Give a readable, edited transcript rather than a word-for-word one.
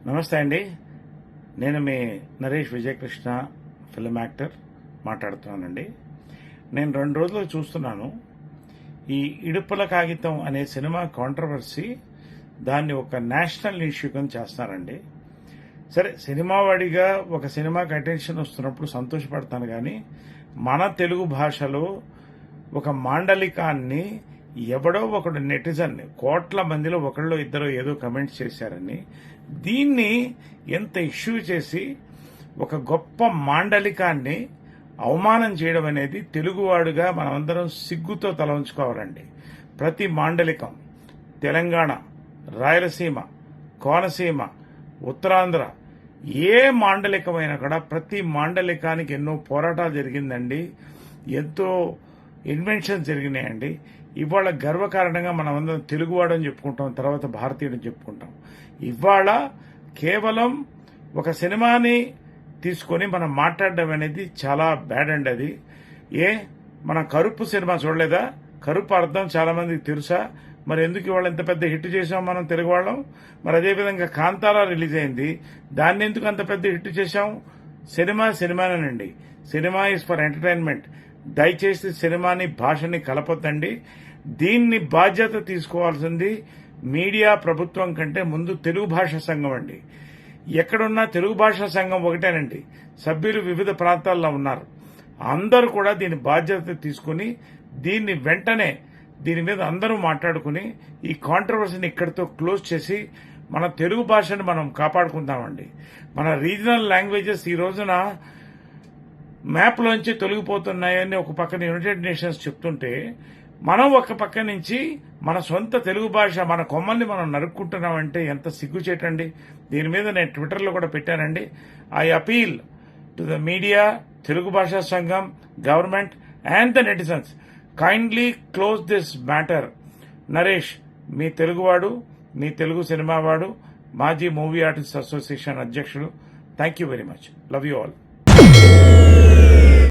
నమస్తే అండి. నేను మీ నరేష్ విజయకృష్ణ, ఫిల్మ్ యాక్టర్ మాట్లాడుతున్నానండి. నేను 2 రోజులు చూస్తున్నాను. ఈ ఇడుపుల కాగితం అనే సినిమా కాంట్రవర్సీ దాన్ని ఒక నేషనల్ ఇష్యూ కింద చేస్తున్నారండి. సరే, సినిమా వాడిగా ఒక సినిమాకి అటెన్షన్ వస్తున్నప్పుడు సంతోషపడతాను, కానీ మన తెలుగు భాషలో ఒక మాండలికాన్ని ఎవడో ఒకడు నెటిజన్ కోట్ల మందిలో ఒకళ్ళు ఇద్దరు ఏదో కమెంట్స్ చేశారని దీన్ని ఎంత ఇష్యూ చేసి ఒక గొప్ప మాండలికాన్ని అవమానం చేయడం అనేది తెలుగువాడుగా మనమందరం సిగ్గుతో తల ఉంచుకోవాలండి. ప్రతి మాండలికం తెలంగాణ, రాయలసీమ, కోనసీమ, ఉత్తరాంధ్ర ఏ మాండలికమైనా కూడా ప్రతి మాండలికానికి ఎన్నో పోరాటాలు జరిగిందండి, ఎంతో ఇన్వెన్షన్స్ జరిగినాయండి. ఇవాళ గర్వకారణంగా మనమందరం తెలుగువాడు అని చెప్పుకుంటాం, తర్వాత భారతీయుడు చెప్పుకుంటాం. ఇవాళ కేవలం ఒక సినిమాని తీసుకొని మనం మాట్లాడడం అనేది చాలా బ్యాడ్ అండి. అది మనం కరుపు సినిమా చూడలేదా? కరుపు అర్థం చాలా మందికి తెలుసా? మరి ఎందుకు ఇవాళ ఎంత పెద్ద హిట్ చేసాం మనం తెలుగు వాళ్ళం? మరి అదేవిధంగా కాంతారా రిలీజ్ అయింది, దాన్ని ఎందుకు అంత పెద్ద హిట్ చేశాం? సినిమానేనండి. Cinema is for entertainment. దయచేసి సినిమాని, భాషని కలపొద్దండి. దీన్ని బాధ్యత తీసుకోవాల్సింది మీడియా, ప్రభుత్వం కంటే ముందు తెలుగు భాషా సంఘం అండి. ఎక్కడున్నా తెలుగు భాషా సంఘం ఒకటేనండి. సభ్యులు వివిధ ప్రాంతాల్లో ఉన్నారు. అందరూ కూడా దీని బాధ్యత తీసుకుని దీన్ని వెంటనే దీని మీద అందరూ మాట్లాడుకుని ఈ కాంట్రవర్సీని ఇక్కడితో క్లోజ్ చేసి మన తెలుగు భాషను మనం కాపాడుకుందామండి. మన రీజనల్ లాంగ్వేజెస్ ఈ రోజున మ్యాప్లోంచి తొలగిపోతున్నాయని ఒక పక్కన యునైటెడ్ నేషన్స్ చెప్తుంటే, మనం ఒక పక్క నుంచి మన సొంత తెలుగు భాష, మన కొమ్మల్ని మనం నరుక్కుంటున్నామంటే ఎంత సిగ్గుచేటండి. దీని మీద నేను ట్విట్టర్లో కూడా పెట్టానండి. I appeal to the media, Telugu భాషా సంఘం, government and the netizens, kindly close this matter. Naresh, మీ తెలుగువాడు, మీ తెలుగు సినిమావాడు, మాజీ మూవీ ఆర్టిస్ట్ అసోసియేషన్ అధ్యక్షుడు. Thank you very much. Love you all.